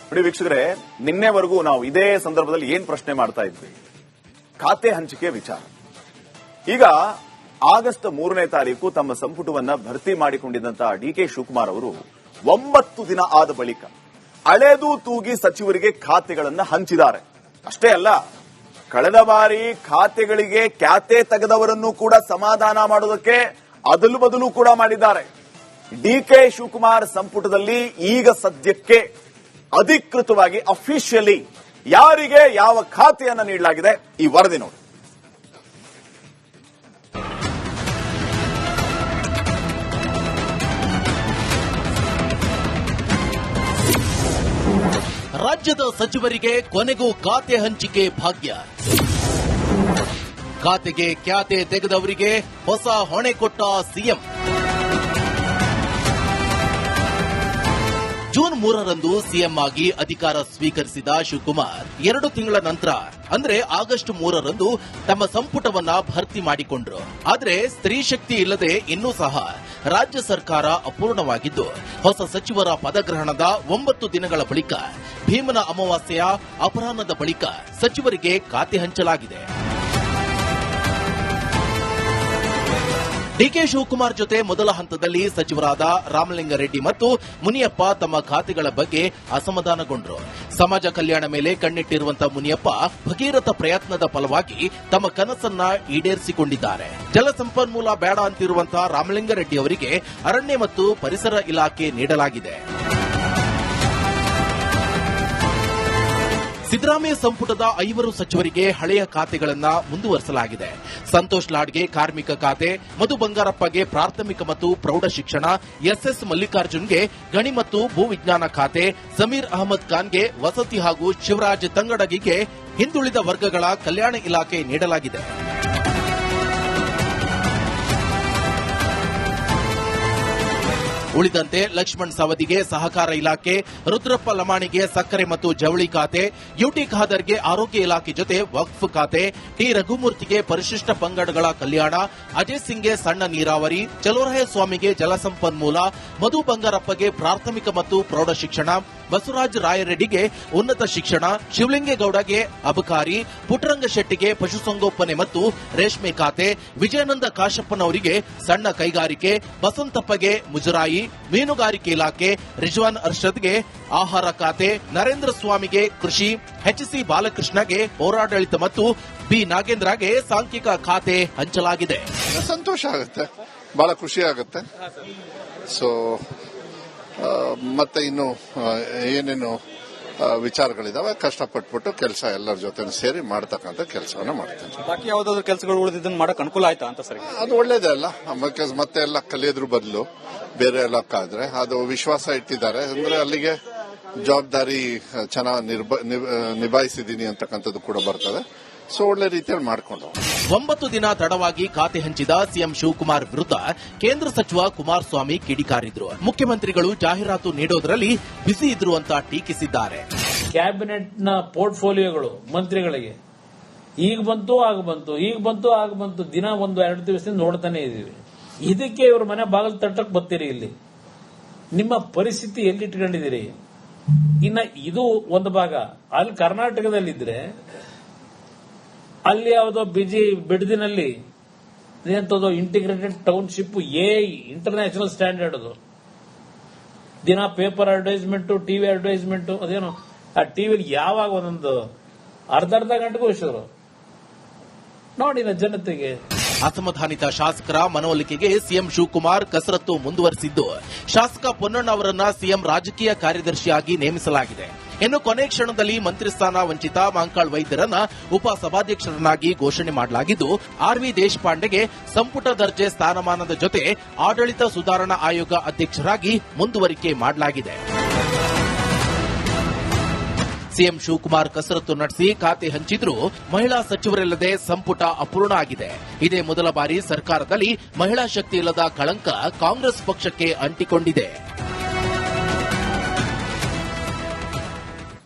ನೋಡಿ ವೀಕ್ಷಕರೇ, ನಿನ್ನೆವರೆಗೂ ನಾವು ಇದೇ ಸಂದರ್ಭದಲ್ಲಿ ಏನ್ ಪ್ರಶ್ನೆ ಮಾಡ್ತಾ ಇದ್ವಿ, ಖಾತೆ ಹಂಚಿಕೆ ವಿಚಾರ. ಈಗ ಆಗಸ್ಟ್ 3ನೇ ತಾರೀಕು ತಮ್ಮ ಸಂಪುಟವನ್ನ ಭರ್ತಿ ಮಾಡಿಕೊಂಡಿದ್ದಂತಹ ಡಿಕೆ ಶಿವಕುಮಾರ್ ಅವರು 9 ದಿನ ಆದ ಬಳಿಕ ಅಳೆದು ತೂಗಿ ಸಚಿವರಿಗೆ ಖಾತೆಗಳನ್ನು ಹಂಚಿದ್ದಾರೆ. ಅಷ್ಟೇ ಅಲ್ಲ, ಕಳೆದ ಬಾರಿ ಖಾತೆಗಳಿಗೆ ಕ್ಯಾತೆ ತೆಗೆದವರನ್ನು ಕೂಡ ಸಮಾಧಾನ ಮಾಡೋದಕ್ಕೆ ಅದಲು ಬದಲು ಕೂಡ ಮಾಡಿದ್ದಾರೆ. ಡಿಕೆ ಶಿವಕುಮಾರ್ ಸಂಪುಟದಲ್ಲಿ ಈಗ ಸದ್ಯಕ್ಕೆ ಅಧಿಕೃತವಾಗಿ ಅಫಿಷಿಯಲಿ ಯಾರಿಗೆ ಯಾವ ಖಾತೆಯನ್ನು ನೀಡಲಾಗಿದೆ ಈ ವರದಿ ನೋಡಿ. ರಾಜ್ಯದ ಸಚಿವರಿಗೆ ಕೊನೆಗೂ ಖಾತೆ ಹಂಚಿಕೆ ಭಾಗ್ಯ. ಖಾತೆಗೆ ಕ್ಯಾತೆ ತೆಗೆದವರಿಗೆ ಹೊಸ ಹೊಣೆ ಕೊಟ್ಟ ಸಿಎಂ. ಜೂನ್ 3ರಂದು ಸಿಎಂ ಆಗಿ ಅಧಿಕಾರ ಸ್ವೀಕರಿಸಿದ ಶಿವಕುಮಾರ್ 2 ತಿಂಗಳ ನಂತರ ಅಂದ್ರೆ ಆಗಸ್ಟ್ 3ರಂದು ತಮ್ಮ ಸಂಪುಟವನ್ನ ಭರ್ತಿ ಮಾಡಿಕೊಂಡ್ರು. ಆದರೆ ಸ್ತ್ರೀ ಶಕ್ತಿ ಇಲ್ಲದೆ ಇನ್ನೂ ಸಹ ರಾಜ್ಯ ಸರ್ಕಾರ ಅಪೂರ್ಣವಾಗಿದ್ದು, ಹೊಸ ಸಚಿವರ ಪದಗ್ರಹಣದ 9 ದಿನಗಳ ಬಳಿಕ ಭೀಮನ ಅಮಾವಾಸ್ಯೆಯ ಅಪರಾಹ್ನದ ಬಳಿಕ ಸಚಿವರಿಗೆ ಖಾತೆ ಹಂಚಲಾಗಿದೆ. ಡಿಕೆ ಶಿವಕುಮಾರ್ ಜೊತೆ ಮೊದಲ ಹಂತದಲ್ಲಿ ಸಚಿವರಾದ ರಾಮಲಿಂಗಾರೆಡ್ಡಿ ಮತ್ತು ಮುನಿಯಪ್ಪ ತಮ್ಮ ಖಾತೆಗಳ ಬಗ್ಗೆ ಅಸಮಾಧಾನಗೊಂಡರು. ಸಮಾಜ ಕಲ್ಯಾಣ ಮೇಲೆ ಕಣ್ಣಿಟ್ಟಿರುವಂತಹ ಮುನಿಯಪ್ಪ ಭಗೀರಥ ಪ್ರಯತ್ನದ ಫಲವಾಗಿ ತಮ್ಮ ಕನಸನ್ನ ಈಡೇರಿಸಿಕೊಂಡಿದ್ದಾರೆ. ಜಲಸಂಪನ್ಮೂಲ ಬೇಡ ಅಂತಿರುವಂತಹ ರಾಮಲಿಂಗಾರೆಡ್ಡಿ ಅವರಿಗೆ ಅರಣ್ಯ ಮತ್ತು ಪರಿಸರ ಇಲಾಖೆ ನೀಡಲಾಗಿದೆ. ಸಿದ್ದರಾಮಯ್ಯ ಸಂಪುಟದ 5 ಸಚಿವರಿಗೆ ಹಳೆಯ ಖಾತೆಗಳನ್ನು ಮುಂದುವರಿಸಲಾಗಿದೆ. ಸಂತೋಷ್ ಲಾಡ್ಗೆ ಕಾರ್ಮಿಕ ಖಾತೆ, ಮಧು ಬಂಗಾರಪ್ಪಗೆ ಪ್ರಾಥಮಿಕ ಮತ್ತು ಪ್ರೌಢ ಶಿಕ್ಷಣ, ಎಸ್ಎಸ್ ಮಲ್ಲಿಕಾರ್ಜುನ್ಗೆ ಗಣಿ ಮತ್ತು ಭೂ ವಿಜ್ಞಾನ ಖಾತೆ, ಸಮೀರ್ ಅಹಮದ್ ಖಾನ್ಗೆ ವಸತಿ ಹಾಗೂ ಶಿವರಾಜ್ ತಂಗಡಗಿಗೆ ಹಿಂದುಳಿದ ವರ್ಗಗಳ ಕಲ್ಯಾಣ ಇಲಾಖೆ ನೀಡಲಾಗಿದೆ. ಉಳಿದಂತೆ ಲಕ್ಷ್ಮಣ್ ಸವದಿಗೆ ಸಹಕಾರ ಇಲಾಖೆ, ರುದ್ರಪ್ಪ ಲಮಾಣಿಗೆ ಸಕ್ಕರೆ ಮತ್ತು ಜವಳಿ ಖಾತೆ, ಯುಟಿ ಖಾದರ್ಗೆ ಆರೋಗ್ಯ ಇಲಾಖೆ ಜೊತೆ ವಕ್ಫ್ ಖಾತೆ, ಟಿ ರಘುಮೂರ್ತಿಗೆ ಪರಿಶಿಷ್ಟ ಪಂಗಡಗಳ ಕಲ್ಯಾಣ, ಅಜಯ್ ಸಿಂಗ್ಗೆ ಸಣ್ಣ ನೀರಾವರಿ, ಚಲುವರಾಯ ಸ್ವಾಮಿಗೆ ಜಲಸಂಪನ್ಮೂಲ, ಮಧು ಬಂಗಾರಪ್ಪಗೆ ಪ್ರಾಥಮಿಕ ಮತ್ತು ಪ್ರೌಢ ಶಿಕ್ಷಣ, ಬಸವರಾಜ ರಾಯರೆಡ್ಡಿಗೆ ಉನ್ನತ ಶಿಕ್ಷಣ, ಶಿವಲಿಂಗೇಗೌಡಗೆ ಅಬಕಾರಿ, ಪುಟ್ಟರಂಗ ಶೆಟ್ಟಿಗೆ ಪಶುಸಂಗೋಪನೆ ಮತ್ತು ರೇಷ್ಮೆ ಖಾತೆ, ವಿಜಯಾನಂದ ಕಾಶಪ್ಪನವರಿಗೆ ಸಣ್ಣ ಕೈಗಾರಿಕೆ, ಬಸಂತಪ್ಪಗೆ ಮುಜರಾಯಿ, ಮೀನುಗಾರಿಕೆ ಇಲಾಖೆ, ರಿಜ್ವಾನ್ ಅರ್ಷದ್ಗೆ ಆಹಾರ ಖಾತೆ, ನರೇಂದ್ರ ಸ್ವಾಮಿಗೆ ಕೃಷಿ, ಎಚ್ಸಿ ಬಾಲಕೃಷ್ಣಗೆ ಪೌರಾಡಳಿತ ಮತ್ತು ಬಿ ನಾಗೇಂದ್ರಗೆ ಸಾಂಖ್ಯಿಕ ಖಾತೆ ಹಂಚಲಾಗಿದೆ. ಸಂತೋಷ ಆಗುತ್ತೆ, ಬಹಳ ಖುಷಿ ಆಗುತ್ತೆ. ಸೊ ಮತ್ತೆ ಇನ್ನು ಏನೇನು ವಿಚಾರಗಳಿದಾವೆ ಕಷ್ಟಪಟ್ಬಿಟ್ಟು ಕೆಲಸ ಎಲ್ಲರ ಜೊತೆ ಸೇರಿ ಮಾಡತಕ್ಕಂಥ ಕೆಲಸವನ್ನ ಮಾಡ್ತೇನೆ. ಬಾಕಿ ಯಾವ್ದಾದ್ರು ಕೆಲಸಗಳು ಉಳಿದಿದ್ದನ್ನು ಮಾಡಕ್ ಅನುಕೂಲ ಆಯ್ತಾ ಅಂತ ಸರಿ? ಅದು ಒಳ್ಳೇದೇ ಅಲ್ಲ, ಮತ್ತೆ ಎಲ್ಲ ಕಲಿಯೋದ್ರ ಬದಲು ಬೇರೆ ಎಲ್ಲ ಕಾದ್ರೆ ಅದು ವಿಶ್ವಾಸ ಇಟ್ಟಿದ್ದಾರೆ ಅಂದ್ರೆ ಅಲ್ಲಿಗೆ ಜವಾಬ್ದಾರಿ ಚೆನ್ನಾಗಿ ನಿಭಾಯಿಸಿದೀನಿ ಅಂತಕ್ಕಂಥದ್ದು ಕೂಡ ಬರ್ತದೆ. ಸೊ ಒಳ್ಳೆ ರೀತಿಯಲ್ಲಿ ಮಾಡಿಕೊಂಡು 9 ದಿನ ತಡವಾಗಿ ಖಾತೆ ಹಂಚಿದ ಸಿಎಂ ಶಿವಕುಮಾರ್ ವಿರುದ್ಧ ಕೇಂದ್ರ ಸಚಿವ ಕುಮಾರಸ್ವಾಮಿ ಕಿಡಿಕಾರಿದ್ರು. ಮುಖ್ಯಮಂತ್ರಿಗಳು ಜಾಹೀರಾತು ನೀಡೋದ್ರಲ್ಲಿ ಬಿಸಿ ಇದ್ರು ಅಂತ ಟೀಕಿಸಿದ್ದಾರೆ. ಕ್ಯಾಬಿನೆಟ್ನ ಪೋರ್ಟ್ಫೋಲಿಯೋಗಳು ಮಂತ್ರಿಗಳಿಗೆ ಈಗ ಬಂತು ಆಗ ಬಂತು, ಈಗ ಬಂತು ಆಗ ಬಂತು, ದಿನ 1-2 ದಿವಸದಿಂದ ನೋಡ್ತಾನೆ ಇದೀವಿ. ಇದಕ್ಕೆ ಇವ್ರ ಮನೆ ಬಾಗಿಲು ತಟ್ಟಕ್ ಬರ್ತೀರಿ. ಇಲ್ಲಿ ನಿಮ್ಮ ಪರಿಸ್ಥಿತಿ ಎಲ್ಲಿಟ್ಕೊಂಡಿದ್ದೀರಿ? ಇನ್ನ ಇದು ಒಂದು ಭಾಗ. ಅಲ್ಲಿ ಕರ್ನಾಟಕದಲ್ಲಿದ್ರೆ ಅಲ್ಲಿ ಯಾವುದೋ ಬಿಡದಿನಲ್ಲಿ ಎಂತದೋ ಇಂಟಿಗ್ರೇಟೆಡ್ ಟೌನ್ಶಿಪ್ ಇಂಟರ್ನ್ಯಾಷನಲ್ ಸ್ಟ್ಯಾಂಡರ್ಡ್ ಅದು. ದಿನ ಪೇಪರ್ ಅಡ್ವರ್ಟೈಸ್ಮೆಂಟ್, ಟಿವಿ ಅಡ್ವರ್ಟೈಸ್ಮೆಂಟ್, ಅದೇನು ಆ ಟಿವಿಲಿ ಯಾವಾಗ ಒಂದೊಂದು ಅರ್ಧ ಗಂಟೆಗೂ ಶುರು ನೋಡಿ ಜನತೆಗೆ. ಅಸಮಾಧಾನಿತ ಶಾಸಕರ ಮನವೊಲಿಕೆಗೆ ಸಿಎಂ ಶಿವಕುಮಾರ್ ಕಸರತ್ತು ಮುಂದುವರೆಸಿದ್ದು, ಶಾಸಕ ಪೊನ್ನಣ್ಣ ಅವರನ್ನ ಸಿಎಂ ರಾಜಕೀಯ ಕಾರ್ಯದರ್ಶಿಯಾಗಿ ನೇಮಿಸಲಾಗಿದೆ. ಇನ್ನು ಕೊನೆ ಕ್ಷಣದಲ್ಲಿ ಮಂತ್ರಿ ಸ್ಥಾನ ವಂಚಿತ ಮಾಂಕಾಳ್ ವೈದ್ಯರನ್ನ ಉಪ ಸಭಾಧ್ಯಕ್ಷರನ್ನಾಗಿ ಘೋಷಣೆ ಮಾಡಲಾಗಿದ್ದು, ಆರ್ವಿ ದೇಶಪಾಂಡೆಗೆ ಸಂಪುಟ ದರ್ಜೆ ಸ್ಥಾನಮಾನದ ಜೊತೆ ಆಡಳಿತ ಸುಧಾರಣಾ ಆಯೋಗ ಅಧ್ಯಕ್ಷರಾಗಿ ಮುಂದುವರಿಕೆ ಮಾಡಲಾಗಿದೆ. ಸಿಎಂ ಶಿವಕುಮಾರ್ ಕಸರತ್ತು ನಡೆಸಿ ಖಾತೆ ಹಂಚಿದ್ರೂ ಮಹಿಳಾ ಸಚಿವರಿಲ್ಲದೆ ಸಂಪುಟ ಅಪೂರ್ಣ ಆಗಿದೆ. ಇದೇ ಮೊದಲ ಬಾರಿ ಸರ್ಕಾರದಲ್ಲಿ ಮಹಿಳಾ ಶಕ್ತಿ ಇಲ್ಲದ ಕಳಂಕ ಕಾಂಗ್ರೆಸ್ ಪಕ್ಷಕ್ಕೆ ಅಂಟಿಕೊಂಡಿದೆ.